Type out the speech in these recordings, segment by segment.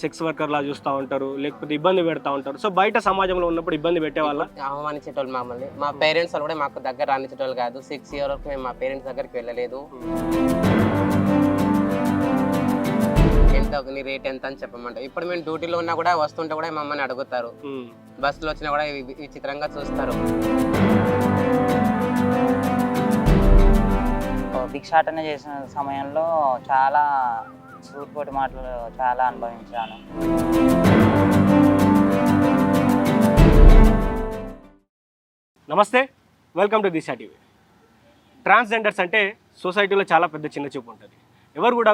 Sex worker లా చూస్తూ ఉంటారు, లేకపోతే ఇబ్బంది పెడతా ఉంటారు. సో బయట సమాజంలో ఉన్నప్పుడు ఇబ్బంది పెట్టేవాళ్ళ? అవమానించేటోళ్ళు మమ్మల్ని. మా పేరెంట్స్ వాళ్ళు కూడా మాకు దగ్గర రానిచ్చేటోళ్ళు కాదు. 6 ఇయర్ వరకు మేము మా పేరెంట్స్ దగ్గరికి వెళ్ళలేదు. ఎంత నీ రేట్ ఎంత అని చెప్పమంటారు. ఇప్పుడు మేము డ్యూటీలో ఉన్నా కూడా వస్తుంటే కూడా మమ్మల్ని అడుగుతారు. బస్సులో వచ్చినా కూడా విచిత్రంగా చూస్తారు. భిక్షాటన చేసిన సమయంలో చాలా సూటిపోటి మాటలు చాలా అనుభవించాను. నమస్తే, welcome to Disha TV. Transgenders అంటే సొసైటీలో చాలా పెద్ద చిన్న చూపు ఉంటుంది. ఎవరు కూడా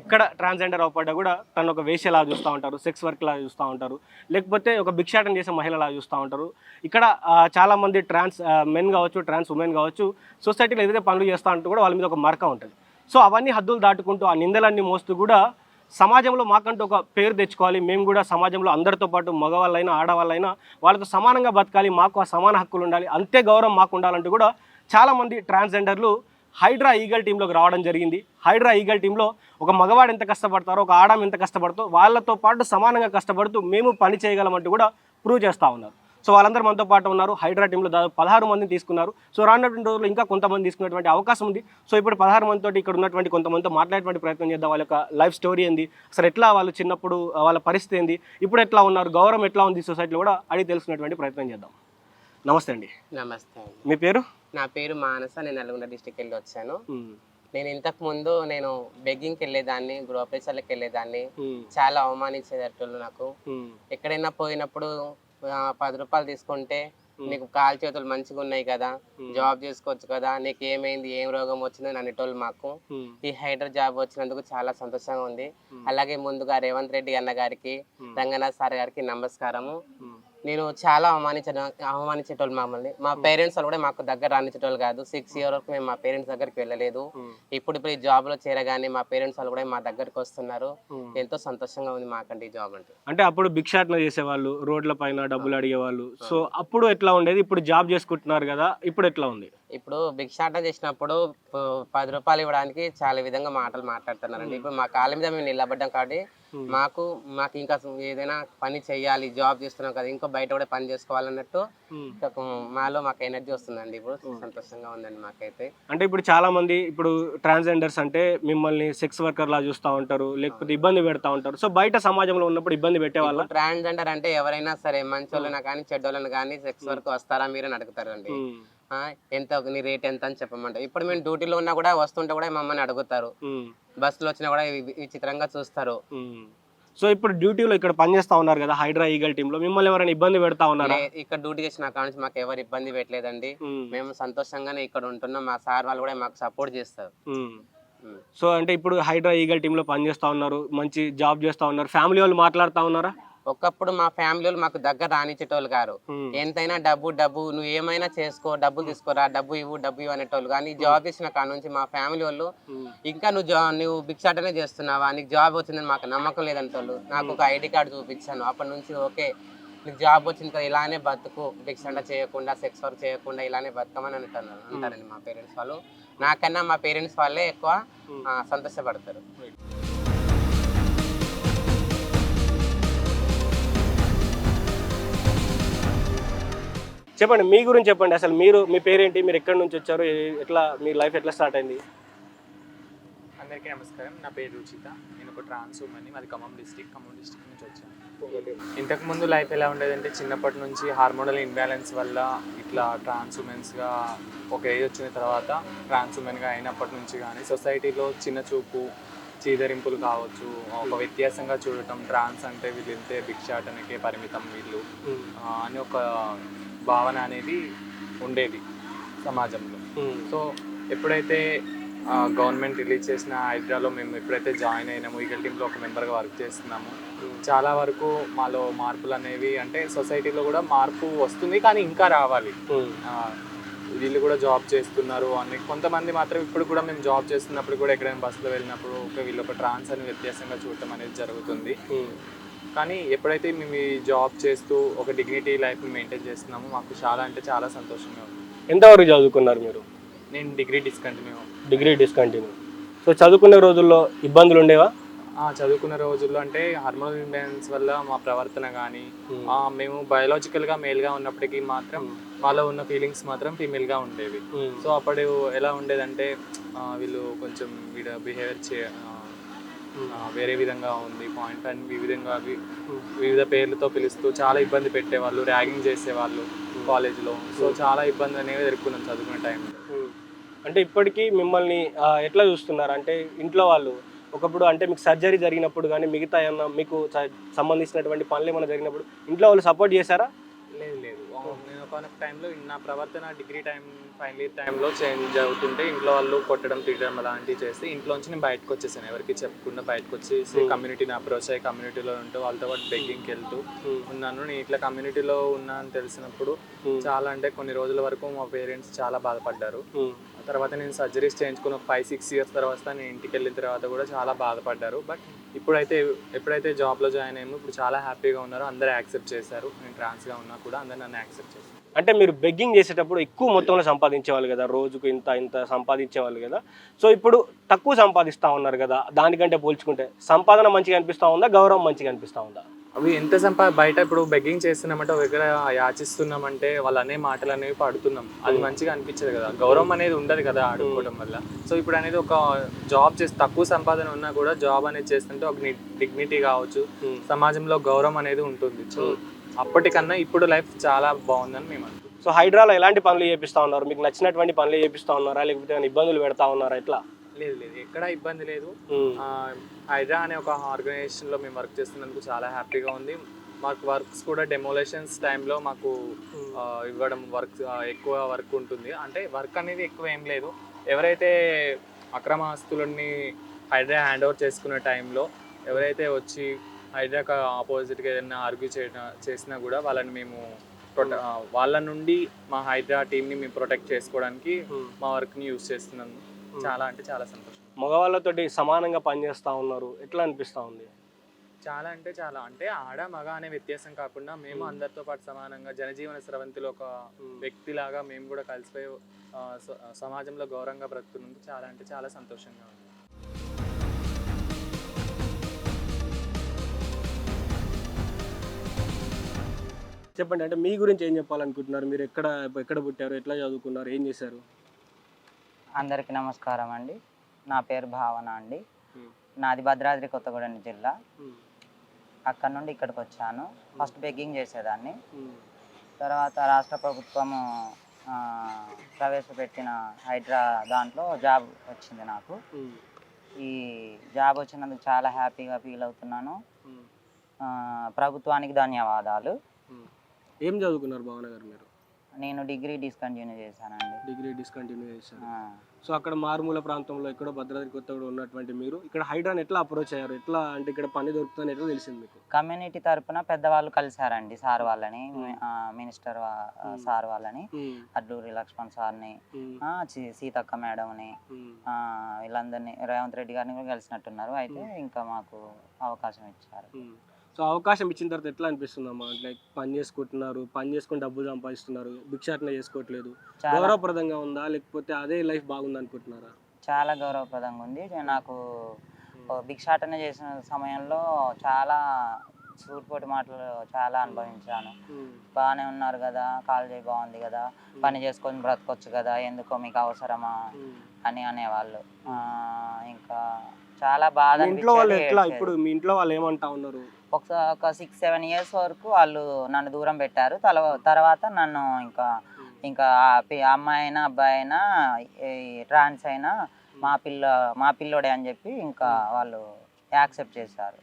ఎక్కడ ట్రాన్స్జెండర్ అవపడ్డా కూడా తను ఒక వేశ్యలా చూస్తూ ఉంటారు, సెక్స్ వర్క్లా చూస్తూ ఉంటారు, లేకపోతే ఒక భిక్షాటన చేసే మహిళలా చూస్తూ ఉంటారు. ఇక్కడ చాలామంది ట్రాన్స్ మెన్ కావచ్చు, ట్రాన్స్ ఉమెన్ కావచ్చు, సొసైటీలో ఏదైతే పనులు చేస్తూ ఉంటూ కూడా వాళ్ళ మీద ఒక మరక ఉంటుంది. సో అవన్నీ హద్దులు దాటుకుంటూ ఆ నిందలన్నీ మోస్తూ కూడా సమాజంలో మాకంటూ ఒక పేరు తెచ్చుకోవాలి, మేము కూడా సమాజంలో అందరితో పాటు మగవాళ్ళైనా ఆడవాళ్ళైనా వాళ్ళతో సమానంగా బతకాలి, మాకు ఆ సమాన హక్కులు ఉండాలి, అంతే గౌరవం మాకు ఉండాలంటూ కూడా చాలామంది ట్రాన్స్జెండర్లు హైడ్రా ఈగల్ టీంలోకి రావడం జరిగింది. హైడ్రా ఈగల్ టీంలో ఒక మగవాడు ఎంత కష్టపడతారో, ఒక ఆడమ ఎంత కష్టపడతారో వాళ్ళతో పాటు సమానంగా కష్టపడుతూ మేము పని చేయగలమంటూ కూడా ప్రూవ్ చేస్తూ ఉన్నారు. సో వాళ్ళందరూ మనతో పాటు ఉన్నారు. హైడ్రా టీంలో దాదాపు 16 మందిని తీసుకున్నారు. సో రానున్నటువంటి రోజుల్లో ఇంకా కొంతమంది తీసుకునేటువంటి అవకాశం ఉంది. సో ఇప్పుడు 16 మందితో ఇక్కడ ఉన్నటువంటి కొంతమందితో మాట్లాడేటువంటి ప్రయత్నం చేద్దాం. వాళ్ళ యొక్క లైఫ్ స్టోరీ ఏంది, అసలు ఎట్లా వాళ్ళు చిన్నప్పుడు వాళ్ళ పరిస్థితి ఏంది, ఇప్పుడు ఎట్లా ఉన్నారు, గౌరవం ఎట్లా ఉంది సొసైటీలో కూడా అడిగి తెలుసుకునేటువంటి ప్రయత్నం చేద్దాం. నమస్తే అండి. నమస్తే అండి. మీ పేరు? నా పేరు మానస. నేను నల్గొండ డిస్ట్రిక్ట్ వెళ్ళి వచ్చాను. నేను ఇంతకు ముందు బెగ్గింగ్కి వెళ్ళేదాన్ని, గృహప్రవేశాలకు వెళ్ళేదాన్ని. చాలా అవమానించేటట్లు నాకు. ఎక్కడైనా పోయినప్పుడు 10 రూపాయలు తీసుకుంటే నీకు కాలు చేతులు మంచిగా ఉన్నాయి కదా, జాబ్ చేసుకోవచ్చు కదా, నీకు ఏమైంది, ఏం రోగం వచ్చిందని అనేటోళ్ళు మాకు. ఈ హైడ్రా జాబ్ వచ్చినందుకు చాలా సంతోషంగా ఉంది. అలాగే ముందుగా రేవంత్ రెడ్డి అన్న గారికి, రంగనాథ్ సార్ గారికి నమస్కారము. నేను చాలా అవమానించేటోళ్ళు మమ్మల్ని. మా పేరెంట్స్ వాళ్ళు కూడా మాకు దగ్గర రానిచ్చేటోళ్ళు కాదు. 6 ఇయర్ వరకు మేము మా పేరెంట్స్ దగ్గరికి వెళ్ళలేదు. ఇప్పుడు ఈ జాబ్ లో చేరగానే మా పేరెంట్స్ వాళ్ళు కూడా మా దగ్గరికి వస్తున్నారు. ఎంతో సంతోషంగా ఉంది మాకంటే ఈ జాబ్ అంటే అప్పుడు భిక్షాటన చేసేవాళ్ళు, రోడ్ల పైన డబ్బులు అడిగేవాళ్ళు. సో అప్పుడు ఎట్లా ఉండేది, ఇప్పుడు జాబ్ చేసుకుంటున్నారు కదా, ఇప్పుడు ఎట్లా ఉంది? ఇప్పుడు భిక్షాటన చేసినప్పుడు 10 రూపాయలు ఇవ్వడానికి చాలా విధంగా మాటలు మాట్లాడుతున్నారండి. ఇప్పుడు మా కాళ్ళ మీద మేము నిలబడ్డాం కాబట్టి మాకు ఇంకా ఏదైనా పని చేయాలి, జాబ్ చేస్తున్నాం కదా, ఇంకో బయట కూడా పని చేసుకోవాలన్నట్టు మాలో మాకు ఎనర్జీ వస్తుందండి. ఇప్పుడు సంతోషంగా ఉందండి మాకైతే. అంటే ఇప్పుడు చాలా మంది ఇప్పుడు ట్రాన్స్జెండర్స్ అంటే మిమ్మల్ని సెక్స్ వర్కర్ లా చూస్తూ ఉంటారు, లేకపోతే ఇబ్బంది పెడతా ఉంటారు. సో బయట సమాజంలో ఉన్నప్పుడు ఇబ్బంది పెట్టేవాళ్ళ? ట్రాన్స్జెండర్ అంటే ఎవరైనా సరే, మంచోళ్ళైనా కానీ చెడ్డోళ్ళని కానీ సెక్స్ వర్క్ వస్తారా మీరు అని అడుగుతారండి. ఎంత నీ రేట్ ఎంత అని చెప్పమంటారు. ఇప్పుడు మేము డ్యూటీలో ఉన్నా కూడా వస్తుంటే కూడా మమ్మల్ని అడుగుతారు. బస్సులో వచ్చినా కూడా విచిత్రంగా చూస్తారు. సో ఇప్పుడు డ్యూటీలో ఇక్కడ పనిచేస్తా ఉన్నారు కదా హైడ్రా ఈగల్ టీమ్ లో, మిమ్మల్ని ఎవరైనా ఇబ్బంది పెడతా ఉన్నారా? ఇక్కడ డ్యూటీ చేసిన కాడ నుంచి మాకు ఎవరు ఇబ్బంది పెట్టలేదండి. మేము సంతోషంగానే ఇక్కడ ఉంటున్నాం. మా సార్ వాళ్ళు కూడా మాకు సపోర్ట్ చేస్తారు. సో అంటే ఇప్పుడు హైడ్రా ఈగల్ టీమ్ లో పనిచేస్తా ఉన్నారు, మంచి జాబ్ చేస్తా ఉన్నారు, ఫ్యామిలీ వాళ్ళు మాట్లాడుతా ఉన్నారా? ఒకప్పుడు మా ఫ్యామిలీ వాళ్ళు మాకు దగ్గర రానిచ్చేటోళ్ళు గారు. ఎంతైనా డబ్బు నువ్వు ఏమైనా చేసుకో, డబ్బులు తీసుకోరా, డబ్బు ఇవ్వు అనేటోళ్ళు. కానీ జాబ్ చేసిన కాడ నుంచి మా ఫ్యామిలీ వాళ్ళు ఇంకా నువ్వు భిక్షాటనే చేస్తున్నావా, నీకు జాబ్ వచ్చిందని మాకు నమ్మకం లేదంటోళ్ళు. నాకు ఒక ఐడి కార్డు చూపించాను. అప్పటి నుంచి ఓకే నీకు జాబ్ వచ్చింది కదా, ఇలానే బతుకు, భిక్షాట చేయకుండా, సెక్స్ వర్క్ చేయకుండా ఇలానే బతకమని అంటారండి మా పేరెంట్స్ వాళ్ళు. నాకన్నా మా పేరెంట్స్ వాళ్ళే ఎక్కువ సంతోషపడతారు. చెప్పండి, మీ గురించి చెప్పండి. అసలు మీ పేరేంటి, మీరు ఎక్కడి నుంచి వచ్చారు, ఎట్లా మీ లైఫ్ ఎట్లా స్టార్ట్ అయింది? అందరికీ నమస్కారం. నా పేరు రుచిత. నేను ఒక ట్రాన్స్ ఉమెన్ని. మాది ఖమ్మం డిస్టిక్ నుంచి వచ్చాను. ఇంతకుముందు లైఫ్ ఎలా ఉండేదంటే, చిన్నప్పటి నుంచి హార్మోనల్ ఇన్బ్యాలెన్స్ వల్ల ఇట్లా ట్రాన్స్ ఉమెన్స్గా ఒక ఏజ్ వచ్చిన తర్వాత ట్రాన్స్ ఉమెన్గా అయినప్పటి నుంచి కానీ సొసైటీలో చిన్న చూపు, చీదరింపులు కావచ్చు, ఒక వ్యత్యాసంగా చూడటం, ట్రాన్స్ అంటే వీళ్ళు ఇంతే భిక్షాటనకే పరిమితం వీళ్ళు అని ఒక భావన అనేది ఉండేది సమాజంలో. సో ఎప్పుడైతే గవర్నమెంట్ రిలీజ్ చేసిన హైడ్రాలో మేము ఎప్పుడైతే జాయిన్ అయినామో, ఈగల్ టీంలో ఒక మెంబర్గా వర్క్ చేస్తున్నాము, చాలా వరకు మాలో మార్పులు అనేవి, అంటే సొసైటీలో కూడా మార్పు వస్తుంది కానీ ఇంకా రావాలి. వీళ్ళు కూడా జాబ్ చేస్తున్నారు అని కొంతమంది మాత్రం ఇప్పుడు కూడా మేము జాబ్ చేస్తున్నప్పుడు కూడా ఎక్కడైనా బస్సులో వెళ్ళినప్పుడు వీళ్ళు ఒక ట్రాన్స్ అని వ్యత్యాసంగా చూడటం అనేది జరుగుతుంది. కానీ ఎప్పుడైతే మేము ఈ జాబ్ చేస్తూ ఒక డిగ్నిటీ లైఫ్ మెయింటైన్ చేస్తున్నామో మాకు చాలా అంటే చాలా సంతోషంగా ఉంది. ఎంతవరకు చదువుకున్నారు మీరు? నేను డిగ్రీ డిస్కంటిన్యూ. సో చదువుకునే రోజుల్లో ఇబ్బందులు ఉండేవా? చదువుకున్న రోజుల్లో అంటే హార్మోనల్ ఇంబ్యాలెన్స్ వల్ల మా ప్రవర్తన కానీ మేము బయోలాజికల్గా మేల్గా ఉన్నప్పటికీ మాత్రం మాలో ఉన్న ఫీలింగ్స్ మాత్రం ఫీమేల్గా ఉండేవి. సో అప్పుడు ఎలా ఉండేదంటే వీళ్ళు కొంచెం బిహేవియర్ వేరే విధంగా ఉంది, పాయింట్ అండ్ వివిధ పేర్లతో పిలుస్తూ చాలా ఇబ్బంది పెట్టేవాళ్ళు, ర్యాగింగ్ చేసేవాళ్ళు కాలేజ్లో. సో చాలా ఇబ్బంది అనేవి ఎదుర్కొన్నాం చదువుకునే టైంలో. అంటే ఇప్పటికీ మిమ్మల్ని ఎట్లా చూస్తున్నారు అంటే ఇంట్లో వాళ్ళు ఒకప్పుడు అంటే మీకు సర్జరీ జరిగినప్పుడు కానీ మిగతా ఏమన్నా మీకు సంబంధించినటువంటి పనులు ఏమైనా జరిగినప్పుడు ఇంట్లో వాళ్ళు సపోర్ట్ చేశారా? లేదు లేదు, నేను ఒక టైంలో నా ప్రవర్తన డిగ్రీ టైం ఫైనల్ ఇయర్ టైంలో చేంజ్ అవుతుంటే ఇంట్లో వాళ్ళు కొట్టడం తిట్టడం అలాంటివి చేసి ఇంట్లోంచి నేను బయటకు వచ్చేసాను. ఎవరికి చెప్పకుండా బయటకు వచ్చేసి కమ్యూనిటీని అప్రోచ్ అయ్యి కమ్యూనిటీలో ఉంటూ వాళ్ళతో పాటు బెగ్గింగ్కి వెళ్తూ ఉన్నాను. నేను ఇట్లా కమ్యూనిటీలో ఉన్నా అని తెలిసినప్పుడు చాలా అంటే కొన్ని రోజుల వరకు మా పేరెంట్స్ చాలా బాధపడ్డారు. తర్వాత నేను సర్జరీస్ చేయించుకుని ఒక 5-6 ఇయర్స్ తర్వాత నేను ఇంటికి వెళ్ళిన తర్వాత కూడా చాలా బాధపడ్డారు. బట్ ఎప్పుడైతే జాబ్లో జాయిన్ అయ్యామో ఇప్పుడు చాలా హ్యాపీగా ఉన్నారు, అందరూ యాక్సెప్ట్ చేశారు. నేను ట్రాన్స్గా ఉన్నా కూడా అందరూ నన్ను యాక్సెప్ట్ చేశారు. అంటే మీరు బెగ్గింగ్ చేసేటప్పుడు ఎక్కువ మొత్తంలో సంపాదించేవాళ్ళు కదా, రోజుకు ఇంత సంపాదించేవాళ్ళు కదా. సో ఇప్పుడు తక్కువ సంపాదిస్తూ ఉన్నారు కదా, దానికంటే పోల్చుకుంటే సంపాదన మంచిగా అనిపిస్తూ ఉందా, గౌరవం మంచిగా అనిపిస్తూ ఉందా? అవి ఎంత బయట ఇప్పుడు బెగ్గింగ్ చేస్తున్నామంటే ఒక దగ్గర యాచిస్తున్నామంటే వాళ్ళు అనే మాటలు అనేవి పడుతున్నాం, అది మంచిగా అనిపించదు కదా, గౌరవం అనేది ఉండదు కదా ఆడుకోవడం వల్ల. సో ఇప్పుడు అనేది ఒక జాబ్ చేసి తక్కువ సంపాదన ఉన్నా కూడా జాబ్ అనేది చేస్తుంటే ఒక డిగ్నిటీ కావచ్చు, సమాజంలో గౌరవం అనేది ఉంటుంది. సో అప్పటికన్నా ఇప్పుడు లైఫ్ చాలా బాగుందని మేము అనుకుంటున్నాం. సో హైడ్రాలో ఎలాంటి పనులు చేపిస్తూ ఉన్నారు? మీకు నచ్చినటువంటి పనులు చేపిస్తూ ఉన్నారా, లేకపోతే ఇబ్బందులు పెడతా ఉన్నారా? ఎట్లా? లేదు ఎక్కడ ఇబ్బంది లేదు. హైడ్రా అనే ఒక ఆర్గనైజేషన్లో మేము వర్క్ చేస్తున్నందుకు చాలా హ్యాపీగా ఉంది. మాకు వర్క్స్ కూడా డెమోలేషన్స్ టైంలో మాకు ఇవ్వడం ఎక్కువ వర్క్ ఉంటుంది. అంటే వర్క్ అనేది ఎక్కువ ఏం లేదు. ఎవరైతే అక్రమ ఆస్తులన్నీ హైడ్రా హ్యాండ్ ఓవర్ చేసుకునే టైంలో ఎవరైతే వచ్చి హైడ్రాకి ఆపోజిట్గా ఏదైనా ఆర్గ్యూ చేసినా కూడా వాళ్ళని మేము వాళ్ళ నుండి మా హైడ్రా టీమ్ని మేము ప్రొటెక్ట్ చేసుకోవడానికి మా వర్క్ని యూజ్ చేస్తున్నాము. చాలా అంటే చాలా సంతోషం. మగవాళ్ళతోటి సమానంగా పనిచేస్తూ ఉన్నారు, ఎట్లా అనిపిస్తూ ఉంది? చాలా అంటే చాలా, అంటే ఆడ మగ అనే వ్యత్యాసం కాకుండా మేము అందరితో పాటు సమానంగా జనజీవన స్రవంతిలో ఒక వ్యక్తిలాగా మేము కూడా కలిసిపోయి సమాజంలో గౌరవంగా బ్రతుకున్నందుకు చాలా అంటే చాలా సంతోషంగా ఉంది. చెప్పండి, అంటే మీ గురించి ఏం చెప్పాలనుకుంటున్నారు? మీరు ఎక్కడ పుట్టారు, ఎట్లా చదువుకున్నారు, ఏం చేశారు? అందరికీ నమస్కారం అండి. నా పేరు భావన అండి. నాది భద్రాద్రి కొత్తగూడెం జిల్లా. అక్కడ నుండి ఇక్కడికి వచ్చాను. ఫస్ట్ బెగ్గింగ్ చేసేదాన్ని. తర్వాత రాష్ట్ర ప్రభుత్వము ప్రవేశపెట్టిన హైడ్రా దాంట్లో జాబ్ వచ్చింది నాకు. ఈ జాబ్ వచ్చినందుకు చాలా హ్యాపీగా ఫీల్ అవుతున్నాను. ప్రభుత్వానికి ధన్యవాదాలు. ఏం చదువుకున్నారు భావన గారు మీరు? నేను డిగ్రీ డిస్కంటిన్యూ చేశానండి. డిగ్రీ డిస్కంటిన్యూ చేశాను. సో అక్కడ మారుమూల ప్రాంతంలో ఎక్కడో భద్రాద్రి కొత్తగూడెం ఉన్నటువంటి మీరు ఇక్కడ హైడ్రాని ఎట్లా అప్రోచ్ అయ్యారు? ఎట్లా అంటే ఇక్కడ పని దొరుకుతుందని ఎట్లా తెలిసింది మీకు? కమ్యూనిటీ తరపున పెద్దవాళ్ళు కలిశారండి, సార్ వాళ్ళని, మినిస్టర్ సార్ వాళ్ళని, అడ్లూరి లక్ష్మణ్ సార్ని, సీతక్క మేడంని, వీళ్ళందరినీ, రేవంత్ రెడ్డి గారిని కూడా కలిసినట్టున్నారు. అయితే ఇంకా మాకు అవకాశం ఇచ్చారు. సో అవకాశం ఇచ్చిన తర్వాత ఎట్లా అనిపిస్తుందమ్మా? లైక్ పని చేసుకుంటున్నారు, పని చేసుకుని డబ్బులు సంపాదిస్తున్నారు, భిక్షాటన చేసుకోవట్లేదు, గౌరవప్రదంగా ఉందా లేకపోతే అదే లైఫ్ బాగుంది అనుకుంటున్నారా? చాలా గౌరవప్రదంగా ఉంది. నాకు భిక్షాటన చేసిన సమయంలో చాలా సూటిపోటి మాటలు చాలా అనుభవించాను. బాగానే ఉన్నారు కదా, కాలేజీ బాగుంది కదా, పని చేసుకొని బ్రతకొచ్చు కదా, ఎందుకో మీకు అవసరమా అని అనేవాళ్ళు. ఇంకా చాలా బాధ. ఇంట్లో వాళ్ళు ఎట్లా, ఇప్పుడు మీ ఇంట్లో వాళ్ళు ఏమంటా ఉన్నారు? ఒక 6-7 ఇయర్స్ వరకు వాళ్ళు నన్ను దూరం పెట్టారు. తర్వాత నన్ను ఇంకా అమ్మాయి అయినా అబ్బాయి అయినా ట్రాన్స్ అయినా మా పిల్లోడే అని చెప్పి ఇంకా వాళ్ళు యాక్సెప్ట్ చేశారు.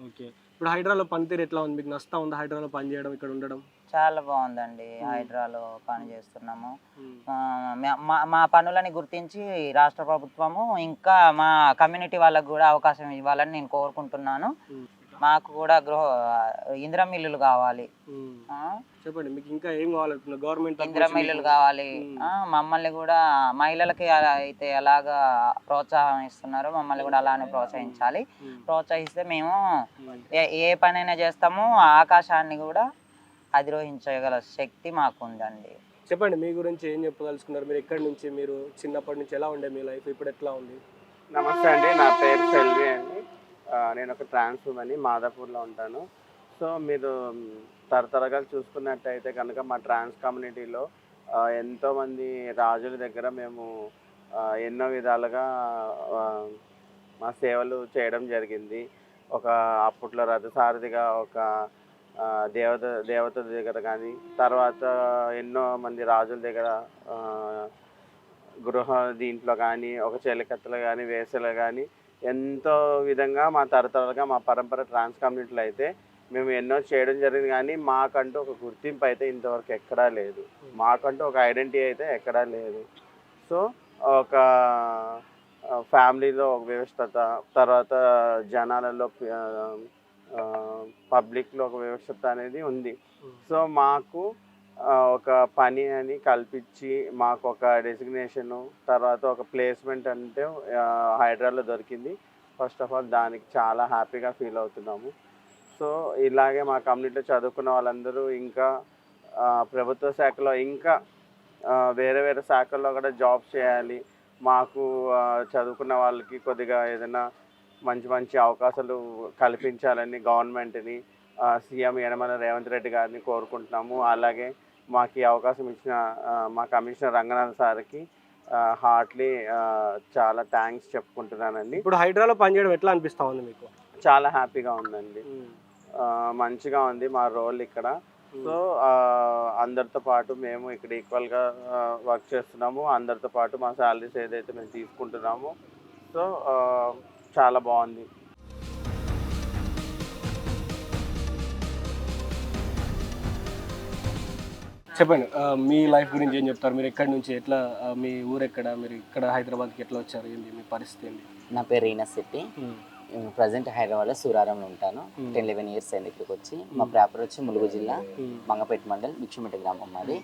ఓకే, ఇప్పుడు హైడ్రాలో పనితీరు ఎట్లా ఉంది? మీకు నష్టం ఉందా హైడ్రాలో పని చేయడం, ఇక్కడ ఉండడం? చాలా బాగుందండి. హైడ్రాలో పని చేస్తున్నాము. మా పనులని గుర్తించి రాష్ట్ర ప్రభుత్వము ఇంకా మా కమ్యూనిటీ వాళ్ళకు కూడా అవకాశం ఇవ్వాలని నేను కోరుకుంటున్నాను. మాకు కూడా ఇందిరమ్మ ఇల్లులు కావాలి. చెప్పండి, మీకు ఇంకా ఏం కావాలనుకున్నారు? గవర్నమెంట్ ఇందిరమ్మ ఇల్లులు కావాలి. మమ్మల్ని కూడా మహిళలకి అయితే ఎలాగా ప్రోత్సాహం ఇస్తున్నారో మమ్మల్ని కూడా అలానే ప్రోత్సహించాలి. ప్రోత్సహిస్తే మేము ఏ పనైనా చేస్తామో ఆకాశాన్ని కూడా అధిరోహించగల శక్తి మాకు ఉందండి. చెప్పండి, మీ గురించి ఏం చెప్పదలుచుకున్నారు? మీరు ఎక్కడి నుంచి, మీరు చిన్నప్పటి నుంచి ఎలా ఉండే మీ లైఫ్, ఇప్పుడు ఎట్లా ఉంది? నమస్తే అండి, నా పేరు సెల్వి అండి. నేను ఒక ట్రాన్స్ ఉమెన్ని మాదాపూర్లో ఉంటాను. సో మీరు తరతరగా చూసుకున్నట్టయితే కనుక మా ట్రాన్స్ కమ్యూనిటీలో ఎంతోమంది రాజుల దగ్గర మేము ఎన్నో విధాలుగా ఆ, మా సేవలు చేయడం జరిగింది. ఒక అప్పట్లో రథసారథిగా ఒక దేవత దగ్గర కానీ, తర్వాత ఎన్నో మంది రాజుల దగ్గర గృహ దీంట్లో కానీ, ఒక చెలికత్తలు కానీ, వేసలు కానీ ఎంతో విధంగా మా తరతరాలుగా మా పరంపర ట్రాన్స్ కమ్యూనిటీలో అయితే మేము ఎన్నో చేయడం జరిగింది. కానీ మాకంటూ ఒక గుర్తింపు అయితే ఇంతవరకు ఎక్కడా లేదు. మాకంటూ ఒక ఐడెంటిటీ అయితే ఎక్కడా లేదు. సో ఒక ఫ్యామిలీలో ఒక వ్యవస్థత, తర్వాత జనాలలో పబ్లిక్లో ఒక వ్యవస్థత అనేది ఉంది. సో మాకు ఒక పని అని కల్పించి మాకు ఒక డెసిగ్నేషను, తర్వాత ఒక ప్లేస్మెంట్ అంటే హైదరాబాద్లో దొరికింది. ఫస్ట్ ఆఫ్ ఆల్ దానికి చాలా హ్యాపీగా ఫీల్ అవుతున్నాము. సో ఇలాగే మా కమ్యూనిటీలో చదువుకున్న వాళ్ళందరూ ఇంకా ప్రభుత్వ శాఖలో ఇంకా వేరే వేరే శాఖల్లో కూడా జాబ్స్ చేయాలి. మాకు చదువుకున్న వాళ్ళకి కొద్దిగా ఏదైనా మంచి మంచి అవకాశాలు కల్పించాలని గవర్నమెంట్ని, సీఎం యనమల రేవంత్ రెడ్డి గారిని కోరుకుంటున్నాము. అలాగే మాకు ఈ అవకాశం ఇచ్చిన మా కమిషనర్ రంగనాథ్ సార్కి హార్ట్లీ చాలా థ్యాంక్స్ చెప్పుకుంటున్నానండి. ఇప్పుడు హైడ్రాలో పనిచేయడం ఎట్లా అనిపిస్తా ఉంది మీకు? చాలా హ్యాపీగా ఉందండి. మంచిగా ఉంది మా రోల్ ఇక్కడ. సో అందరితో పాటు మేము ఇక్కడ ఈక్వల్గా వర్క్ చేస్తున్నాము. అందరితో పాటు మా శాలరీస్ ఏదైతే మేము తీసుకుంటున్నామో సో చాలా బాగుంది. చెప్పండి, మీ లైఫ్ గురించి ఏం చెప్తారు? మీరు ఎక్కడి నుంచి, ఎట్లా, మీ ఊరు ఎక్కడ, మీరు ఇక్కడ హైదరాబాద్కి ఎట్లా వచ్చారు, ఏంటి మీ పరిస్థితి ఏంటి? నా పేరు రీనా శెట్టి. ప్రజెంట్ హైదరాబాద్లో సూరారంలో ఉంటాను. 10-11 ఇయర్స్ అయింది ఇక్కడికి వచ్చి. మా ప్రాపర్ వచ్చి ములుగు జిల్లా మంగపేట మండల్ బిక్షుమిట్ట గ్రామం మాది.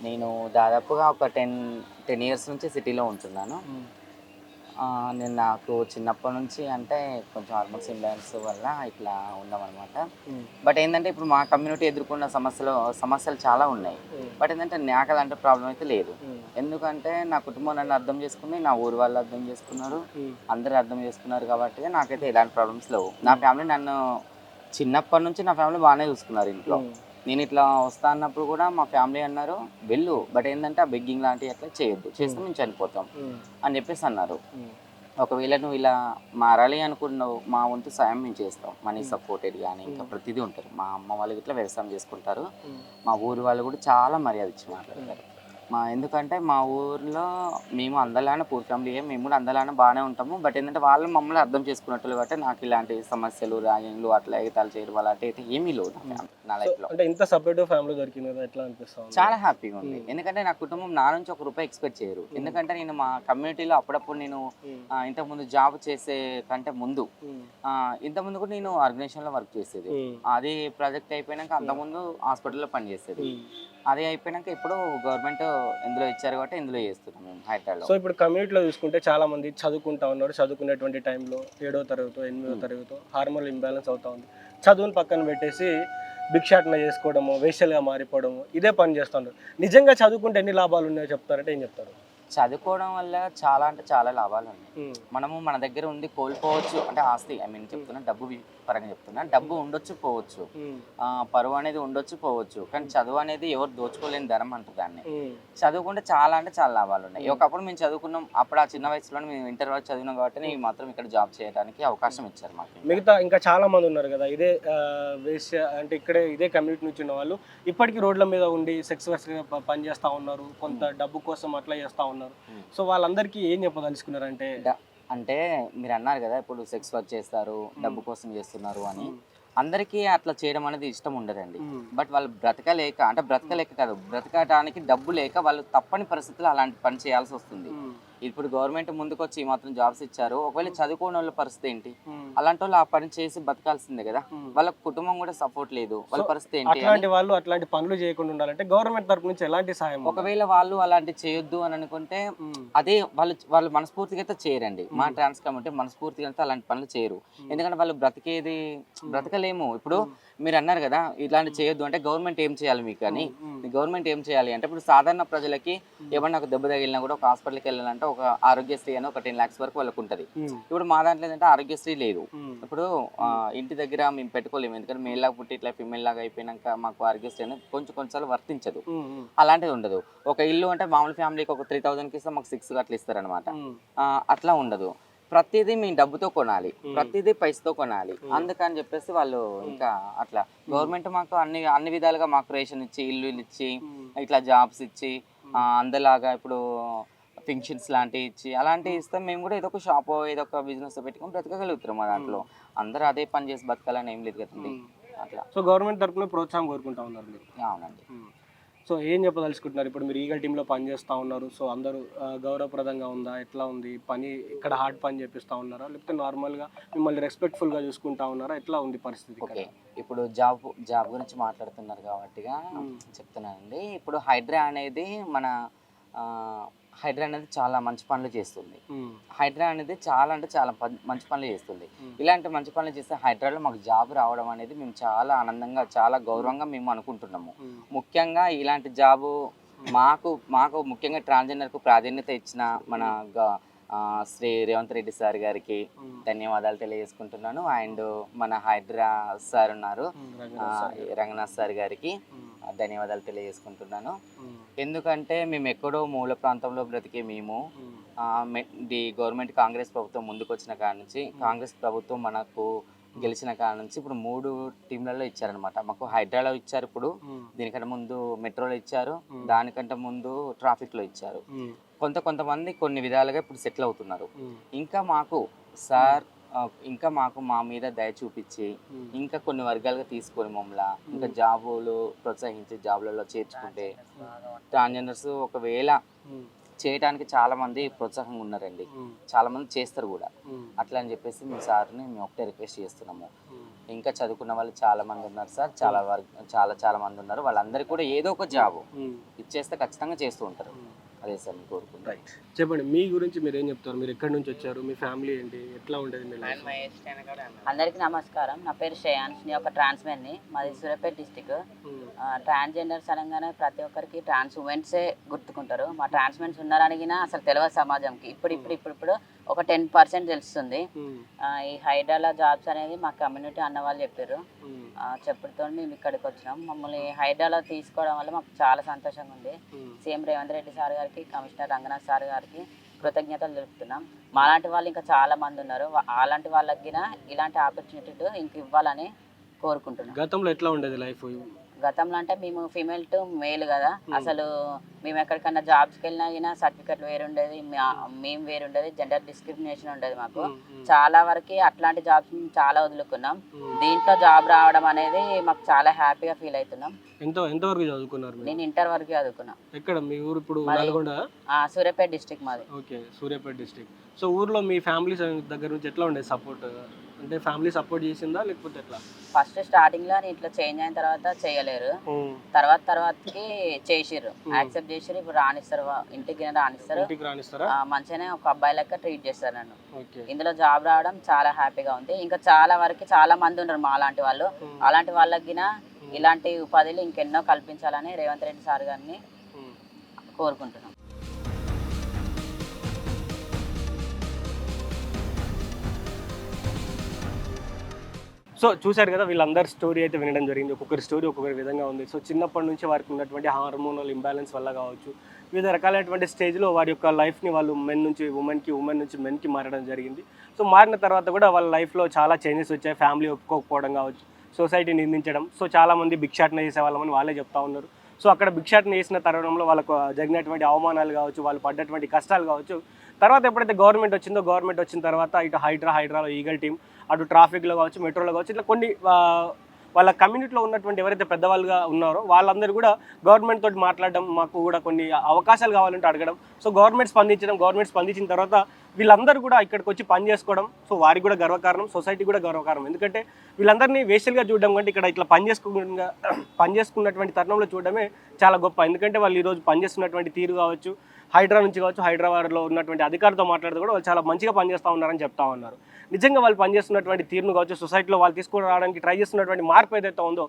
నేను దాదాపుగా ఒక 10 ఇయర్స్ నుంచి సిటీలో ఉంటున్నాను. నాకు చిన్నప్పటి నుంచి అంటే కొంచెం హార్మోన్స్ ఇంబ్యాలెన్స్ వల్ల ఇట్లా ఉన్నామన్నమాట. బట్ ఏంటంటే ఇప్పుడు మా కమ్యూనిటీ ఎదుర్కొన్న సమస్యలు చాలా ఉన్నాయి. బట్ ఏంటంటే నాకు అలాంటి ప్రాబ్లం అయితే లేదు. ఎందుకంటే నా కుటుంబం నన్ను అర్థం చేసుకుంది, నా ఊరు వాళ్ళు అర్థం చేసుకున్నారు, అందరూ అర్థం చేసుకున్నారు. కాబట్టి నాకైతే ఎలాంటి ప్రాబ్లమ్స్ లేవు. నా ఫ్యామిలీ నన్ను చిన్నప్పటి నుంచి నా ఫ్యామిలీ బాగానే చూసుకున్నారు. ఇంట్లో నేను ఇట్లా వస్తా అన్నప్పుడు కూడా మా ఫ్యామిలీ అన్నారు వెళ్ళు, బట్ ఏంటంటే ఆ బెగ్గింగ్ లాంటివి అట్లా చేయొద్దు, చేస్తే మేము చనిపోతాం అని చెప్పేసి అన్నారు. ఒకవేళ నువ్వు ఇలా మారాలి అనుకున్నావు, మా వంతు సాయం మేము చేస్తాం. మనీ సపోర్టెడ్ కానీ ఇంకా ప్రతిదీ ఉంటారు. మా అమ్మ వాళ్ళు ఇట్లా వ్యవసాయం చేసుకుంటారు. మా ఊరి వాళ్ళు కూడా చాలా మర్యాద ఇచ్చి మాట్లాడతారు. ఎందుకంటే మా ఊర్లో మేము అందరిలానే పూర్ ఫ్యామిలీ, మేము కూడా అందరిలానే బాగానే ఉంటాము. బట్ ఏంటంటే వాళ్ళు మమ్మల్ని అర్థం చేసుకున్నట్లు కాబట్టి నాకు ఇలాంటి సమస్యలు, ర్యాగింగ్లు, అట్లా ఎగతాలు చేయడం వల్ల అయితే ఏమీ లేదు నా లైఫ్లో. అంటే ఇంత సపరేటివ్ ఫ్యామిలీ దొరికింది కదా, ఎట్లా అనిపిస్తుంది? చాలా హ్యాపీగా ఉంది. ఎందుకంటే నా కుటుంబం నా నుంచి ₹1 ఎక్స్పెక్ట్ చేయరు. ఎందుకంటే నేను మా కమ్యూనిటీలో అప్పుడప్పుడు నేను ఇంతకుముందు జాబ్ చేసే కంటే ముందు ఇంతకుముందు కూడా నేను ఆర్గనైజేషన్లో వర్క్ చేసేది. అది ప్రాజెక్ట్ అయిపోయినాక అంతకుముందు హాస్పిటల్లో పనిచేసేది. అది అయిపోయినాక ఇప్పుడు గవర్నమెంట్ ఇందులో ఇచ్చారు కాబట్టి ఇందులో చేస్తున్నాం మేము హైదరాబాద్లో. సో ఇప్పుడు కమ్యూనిటీలో చూసుకుంటే చాలా మంది చదువుకుంటా ఉన్నారు. చదువుకునేటువంటి టైంలో 7వ తరగతో 8వ తరగతో హార్మోన్ ఇంబ్యాలెన్స్ అవుతా ఉంది. చదువుని పక్కన పెట్టేసి భిక్షాటన చేసుకోవడము, వేశ్యలుగా మారిపోవడము, ఇదే పని చేస్తున్నారు. నిజంగా చదువుకుంటే ఎన్ని లాభాలు ఉన్నాయో చెప్తారంటే ఏం చెప్తారు? చదువుకోవడం వల్ల చాలా అంటే చాలా లాభాలు ఉన్నాయి. మనము మన దగ్గర ఉండి కోల్పోవచ్చు, అంటే ఆస్తి చెప్తున్నా, డబ్బు పరంగా చెప్తున్నా, డబ్బు ఉండొచ్చు పోవచ్చు, పరువు అనేది ఉండొచ్చు పోవచ్చు, కానీ చదువు అనేది ఎవరు దోచుకోలేని ధనం అంటారు దాన్ని. చదువుకుంటే చాలా అంటే చాలా లాభాలు ఉన్నాయి. ఒకప్పుడు మేము చదువుకున్నాం, అప్పుడు ఆ చిన్న వయసులో మేము ఇంటర్ వరకు చదివినాం కాబట్టి మాత్రం ఇక్కడ జాబ్ చేయడానికి అవకాశం ఇచ్చారు మాకు. మిగతా ఇంకా చాలా మంది ఉన్నారు కదా ఇదే వేశ్య అంటే ఇక్కడే ఇదే కమ్యూనిటీ నుంచి ఉన్న వాళ్ళు ఇప్పటికీ రోడ్ల మీద ఉండి సెక్స్ వర్కర్గా పనిచేస్తూ ఉన్నారు, కొంత డబ్బు కోసం అట్లా చేస్తూ ఉన్నారు. సో వాళ్ళందరికీ ఏం చెప్పదలుచుకున్నారు అంటే మీరు అన్నారు కదా ఇప్పుడు సెక్స్ వర్క్ చేస్తారు, డబ్బు కోసం చేస్తున్నారు అని. అందరికీ అట్లా చేయడం అనేది ఇష్టం ఉండదండి. బట్ వాళ్ళు బ్రతకలేక కాదు, బ్రతకడానికి డబ్బు లేక వాళ్ళు తప్పని పరిస్థితుల్లో అలాంటి పని చేయాల్సి వస్తుంది. ఇప్పుడు గవర్నమెంట్ ముందుకు వచ్చి మాత్రం జాబ్స్ ఇచ్చారు. ఒకవేళ చదువుకోని వాళ్ళ పరిస్థితి ఏంటి? అలాంటి వాళ్ళు ఆ పని చేసి బతకాల్సిందే కదా. వాళ్ళ కుటుంబం కూడా సపోర్ట్ లేదు, వాళ్ళ పరిస్థితి ఏంటి? అట్లాంటి వాళ్ళు అట్లాంటి పనులు చేయకుండా ఉండాలంటే గవర్నమెంట్ తరపు నుంచి ఎలాంటి సాయం? ఒకవేళ వాళ్ళు అలాంటి చేయొద్దు అని అనుకుంటే అదే వాళ్ళు మనస్ఫూర్తిగా అయితే చేయరండి. మా ట్రాన్స్ కమ్యూనిటీ మనస్ఫూర్తిగా అయితే అలాంటి పనులు చేయరు. ఎందుకంటే వాళ్ళు బ్రతకలేము. ఇప్పుడు మీరు అన్నారు కదా ఇట్లాంటి చేయొద్దు అంటే గవర్నమెంట్ ఏం చేయాలి మీకు అని. గవర్నమెంట్ ఏం చేయాలి అంటే ఇప్పుడు సాధారణ ప్రజలకి ఏమన్నా ఒక దెబ్బ తగిలినా కూడా ఒక హాస్పిటల్కి వెళ్ళాలంటే ఒక ఆరోగ్యశ్రీ అని ఒక 10 lakhs వరకు వాళ్ళకు ఉంటుంది. ఇప్పుడు మా దాంట్లో ఏంటంటే ఆరోగ్యశ్రీ లేదు. ఇప్పుడు ఇంటి దగ్గర మేము పెట్టుకోలేము, ఎందుకంటే మేల్ లాగా పుట్టి ఇట్లా ఫిమేల్ లాగా అయిపోయినాక మాకు ఆరోగ్యశ్రీ అనేది కొంచెం వర్తించదు. అలాంటిది ఉండదు. ఒక ఇల్లు అంటే మామూలు ఫ్యామిలీకి ఒక 3,000కి ఇస్తే మాకు 6 అట్లా ఇస్తారనమాట. అట్లా ఉండదు. ప్రతిదీ మేము డబ్బుతో కొనాలి, ప్రతిదీ పైసతో కొనాలి. అందుకని చెప్పేసి వాళ్ళు ఇంకా అట్లా గవర్నమెంట్ మాకు అన్ని విధాలుగా మాకు రేషన్ ఇచ్చి, ఇల్లు ఇచ్చి, ఇట్లా జాబ్స్ ఇచ్చి, అందలాగా ఇప్పుడు ఫంక్షన్స్ లాంటివి ఇచ్చి అలాంటివి ఇస్తే మేము కూడా ఏదో ఒక షాప్ ఏదో ఒక బిజినెస్ పెట్టుకొని బ్రతకగలుగుతాం. మా దాంట్లో అందరూ అదే పని చేసి బతకాలని ఏం లేదు కదండి. అట్లా సో గవర్నమెంట్ తరఫున ప్రోత్సాహం కోరుకుంటా ఉన్నారు మీరు. అవునండి. సో ఏం చెప్పదలుచుకుంటున్నారు? ఇప్పుడు మీరు ఈగల్ టీంలో పని చేస్తూ ఉన్నారు. సో అందరూ గౌరవప్రదంగా ఉందా, ఎట్లా ఉంది పని? ఇక్కడ హార్డ్ పని చేపిస్తూ ఉన్నారా, లేకపోతే నార్మల్గా మిమ్మల్ని రెస్పెక్ట్ఫుల్గా చూసుకుంటా ఉన్నారా? ఎట్లా ఉంది పరిస్థితి? ఓకే, ఇప్పుడు జాబ్ గురించి మాట్లాడుతున్నారు కాబట్టిగా చెప్తున్నానండి. ఇప్పుడు హైడ్రా అనేది హైడ్రా అనేది చాలా మంచి పనులు చేస్తుంది. హైడ్రా అనేది చాలా అంటే చాలా మంచి పనులు చేస్తుంది. ఇలాంటి మంచి పనులు చేస్తే హైడ్రాలో మాకు జాబ్ రావడం అనేది మేము చాలా ఆనందంగా, చాలా గౌరవంగా మేము అనుకుంటున్నాము. ముఖ్యంగా ఇలాంటి జాబు మాకు ముఖ్యంగా ట్రాన్స్జెండర్కు ప్రాధాన్యత ఇచ్చిన మన శ్రీ రేవంత్ రెడ్డి సార్ గారికి ధన్యవాదాలు తెలియజేసుకుంటున్నాను. అండ్ మన హైడ్రా సార్ ఉన్నారు, రంగనాథ్ సార్ గారికి ధన్యవాదాలు తెలియజేసుకుంటున్నాను. ఎందుకంటే మేము ఎక్కడో మూల ప్రాంతంలో బ్రతికే మేము గవర్నమెంట్ కాంగ్రెస్ ప్రభుత్వం ముందుకు వచ్చిన కాడ నుంచి, కాంగ్రెస్ ప్రభుత్వం మనకు గెలిచిన కాడ నుంచి ఇప్పుడు 3 టీంలలో ఇచ్చారనమాట. మాకు హైడ్రాలో ఇచ్చారు, ఇప్పుడు దీనికంటే ముందు మెట్రోలో ఇచ్చారు, దానికంటే ముందు ట్రాఫిక్లో ఇచ్చారు. కొంతమంది కొన్ని విధాలుగా ఇప్పుడు సెటిల్ అవుతున్నారు. ఇంకా మాకు మా మీద దయ చూపించి ఇంకా కొన్ని వర్గాలుగా తీసుకొని మమ్మల్ని ఇంకా జాబులు ప్రోత్సహించి జాబులలో చేర్చుకుంటే ట్రాన్స్జెండర్స్ ఒకవేళ చేయడానికి చాలా మంది ప్రోత్సాహంగా ఉన్నారండి, చాలా మంది చేస్తారు కూడా. అట్లా అని చెప్పేసి మీ సార్ని మేము ఒకటే రిక్వెస్ట్ చేస్తున్నాము. ఇంకా చదువుకున్న వాళ్ళు చాలా మంది ఉన్నారు సార్, చాలా మంది ఉన్నారు. వాళ్ళందరికీ కూడా ఏదో ఒక జాబు ఇచ్చేస్తే ఖచ్చితంగా చేస్తూ ఉంటారు. అదే సార్ నేను కోరుకుంటాను. చెప్పండి, మీ గురించి మీరు ఏం చెప్తారు? మీరు ఎక్కడి నుంచి వచ్చారు, మీ ఫ్యామిలీ ఏంటి, ఎట్లా ఉండేది మీ లైఫ్? అందరికీ నమస్కారం. నా పేరు శ్రేయాన్స్, నేను ఒక ట్రాన్స్మెన్ని. మాది సూర్యాపేట డిస్టిక్. ట్రాన్స్జెండర్స్ అనగానే ప్రతి ఒక్కరికి ట్రాన్స్ ఉమెన్సే గుర్తుకుంటారు. మా ట్రాన్స్మెన్స్ ఉన్నారనిగినా అసలు తెలియదు సమాజంకి. ఇప్పుడు ఒక 10% తెలుస్తుంది. ఈ హైడ్రాలో జాబ్స్ అనేది మా కమ్యూనిటీ అన్న వాళ్ళు చెప్పారు. చెప్పడంతో మేము ఇక్కడికి వచ్చినాం. మమ్మల్ని హైడ్రాలో తీసుకోవడం వల్ల మాకు చాలా సంతోషంగా ఉంది. సీఎం రేవంత్ రెడ్డి సార్ గారికి, కమిషనర్ రంగనాథ్ సార్ గారికి కృతజ్ఞతలు తెలుపుతున్నాం. మాలాంటి వాళ్ళు ఇంకా చాలా మంది ఉన్నారు. అలాంటి వాళ్ళకి ఇలాంటి ఆపర్చునిటీ ఇంక ఇవ్వాలని కోరుకుంటున్నాం. గతంలో ఎట్లా ఉండేది లైఫ్? గతంలో అంటే మేము ఫీమేల్ టు మేల్ కదా, అసలు మేము ఎక్కడికన్నా జాబ్స్కి వెళ్ళినా సర్టిఫికెట్ వేరుండేది, మేము వేరుండేది, జెండర్ డిస్క్రిమినేషన్ ఉండేది మాకు. చాలా వరకు అట్లాంటి జాబ్స్ చాలా వదులుకున్నాం. దీంట్లో జాబ్ రావడం అనేది మాకు చాలా హ్యాపీగా ఫీల్ అవుతున్నాం. ఎంతవరకు చదువుకున్నారు? నేను ఇంటర్ వరకు చదువుకున్నా. ఎక్కడ మీ ఊరు? ఇప్పుడు నల్గొండ? సూర్యాపేట డిస్ట్రిక్ట్ మాది. Okay, Suryapet district. సో ఊర్లో మీ ఫ్యామిలీ దగ్గర నుంచి ఎట్లా ఉండేది సపోర్ట్? అంటే ఫ్యామిలీ సపోర్ట్ చేసిందా లేకపోతే ఎట్లా? ఫస్ట్ స్టార్టింగ్ లో ఇట్లా చేంజ్ అయిన తర్వాత చేయలేరు, తర్వాతకి చేసిర్రు, యాక్సెప్ట్ చేసిర్రు. ఇప్పుడు రానిస్తారు, ఇంటికి రానిస్తారు. మంచిగానే ఒక అబ్బాయి లెక్క ట్రీట్ చేస్తారు నన్ను. ఇందులో జాబ్ రావడం చాలా హ్యాపీగా ఉంది. ఇంకా చాలా వరకు చాలా మంది ఉన్నారు మా లాంటి వాళ్ళు. అలాంటి వాళ్ళకి ఇలాంటి ఉపాధిలు ఇంకెన్నో కల్పించాలని రేవంత్ రెడ్డి సార్ గారిని కోరుకుంటున్నాం. సో చూశారు కదా, వీళ్ళందరి స్టోరీ అయితే వినడం జరిగింది. ఒక్కొక్కరి స్టోరీ ఒక్కొక్కరి విధంగా ఉంది. సో చిన్నప్పటి నుంచి వారికి ఉన్నటువంటి హార్మోనల్ ఇంబ్యాలెన్స్ వల్ల కావచ్చు, వివిధ రకాలైనటువంటి స్టేజ్లో వారి యొక్క లైఫ్ని వాళ్ళు మెన్ నుంచి ఉమెన్కి, ఉమెన్ నుంచి మెన్కి మారడం జరిగింది. సో మారిన తర్వాత కూడా వాళ్ళ లైఫ్లో చాలా చేంజెస్ వచ్చాయి. ఫ్యామిలీ ఒప్పుకోకపోవడం కావచ్చు, సొసైటీ నిందించడం. సో చాలామంది భిక్షాటన చేసేవాళ్ళమని వాళ్ళే చెప్తా ఉన్నారు. సో అక్కడ భిక్షాటన చేసిన తరుణంలో వాళ్ళకు జరిగినటువంటి అవమానాలు కావచ్చు, వాళ్ళు పడ్డటువంటి కష్టాలు కావచ్చు, తర్వాత ఎప్పుడైతే గవర్నమెంట్ వచ్చిన తర్వాత ఇటు హైడ్రాలో ఈగల్ టీం, అటు ట్రాఫిక్లో కావచ్చు, మెట్రోలో కావచ్చు, ఇట్లా కొన్ని వాళ్ళ కమ్యూనిటీలో ఉన్నటువంటి ఎవరైతే పెద్దవాళ్ళుగా ఉన్నారో వాళ్ళందరూ కూడా గవర్నమెంట్ తోటి మాట్లాడడం, మాకు కూడా కొన్ని అవకాశాలు కావాలంటే అడగడం. సో గవర్నమెంట్ స్పందించిన తర్వాత వీళ్ళందరూ కూడా ఇక్కడికి వచ్చి పని చేసుకోవడం. సో వారికి కూడా గర్వకారణం, సొసైటీ కూడా గర్వకారణం. ఎందుకంటే వీళ్ళందరినీ వేషలుగా చూడడం కంటే ఇక్కడ ఇట్లా పనిచేసుకున్నటువంటి తరుణంలో చూడడమే చాలా గొప్ప. ఎందుకంటే వాళ్ళు ఈరోజు పనిచేస్తున్నటువంటి తీరు కావచ్చు, హైడ్రా నుంచి కావచ్చు, హైదరాబాద్లో ఉన్నటువంటి అధికారులతో మాట్లాడితే కూడా వాళ్ళు చాలా మంచిగా పనిచేస్తూ ఉన్నారని చెప్తా ఉన్నారు. నిజంగా వాళ్ళు పనిచేస్తున్నటువంటి తీరును కావచ్చు, సొసైటీలో వాళ్ళు తీసుకుని రావడానికి ట్రై చేస్తున్నటువంటి మార్పు ఏదైతే ఉందో,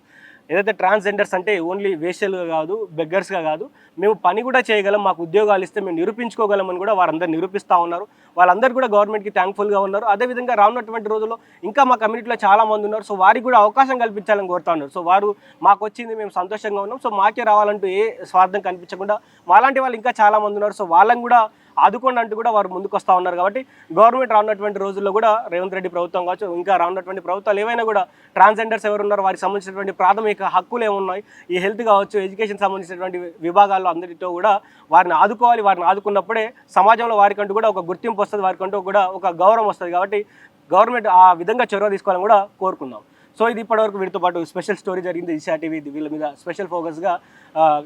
ఏదైతే ట్రాన్స్జెండర్స్ అంటే ఓన్లీ వేశ్యలుగా కాదు, బెగ్గర్స్గా కాదు, మేము పని కూడా చేయగలం, మాకు ఉద్యోగాలు ఇస్తే మేము నిరూపించుకోగలమని కూడా వారందరూ నిరూపిస్తూ ఉన్నారు. వాళ్ళందరూ కూడా గవర్నమెంట్కి థ్యాంక్ఫుల్గా ఉన్నారు. అదేవిధంగా రానున్నటువంటి రోజుల్లో ఇంకా మా కమ్యూనిటీలో చాలా మంది ఉన్నారు. సో వారికి కూడా అవకాశం కల్పించాలని కోరుతా ఉన్నారు. సో వారు మాకు వచ్చింది, మేము సంతోషంగా ఉన్నాం, సో మాకే రావాలంటూ ఏ స్వార్థం కనిపించకుండా మాలాంటి వాళ్ళు ఇంకా చాలా మంది ఉన్నారు. సో వాళ్ళని కూడా ఆదుకోండి అంటూ కూడా వారు ముందుకు వస్తూ ఉన్నారు. కాబట్టి గవర్నమెంట్ రానున్నటువంటి రోజుల్లో కూడా రేవంత్ రెడ్డి ప్రభుత్వం కావచ్చు, ఇంకా రానున్నటువంటి ప్రభుత్వాలు ఏవైనా కూడా ట్రాన్స్జెండర్స్ ఎవరు ఉన్నారో వారికి సంబంధించినటువంటి ప్రాథమిక హక్కులు ఏమున్నాయి, ఈ హెల్త్ కావచ్చు, ఎడ్యుకేషన్ సంబంధించినటువంటి విభాగాల్లో అందరితో కూడా వారిని ఆదుకోవాలి. వారిని ఆదుకున్నప్పుడే సమాజంలో వారికంటూ కూడా ఒక గుర్తింపు వస్తుంది, వారికంటూ కూడా ఒక గౌరవం వస్తుంది. కాబట్టి గవర్నమెంట్ ఆ విధంగా చొరవ తీసుకోవాలని కూడా కోరుకుందాం. సో ఇది ఇప్పటివరకు వీటితో పాటు స్పెషల్ స్టోరీ జరిగింది. దిశా టీవీ వీళ్ళ మీద స్పెషల్ ఫోకస్గా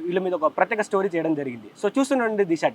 వీళ్ళ మీద ఒక ప్రత్యేక స్టోరీ చేయడం జరిగింది. సో చూస్తుండండి దిశా టీవీ.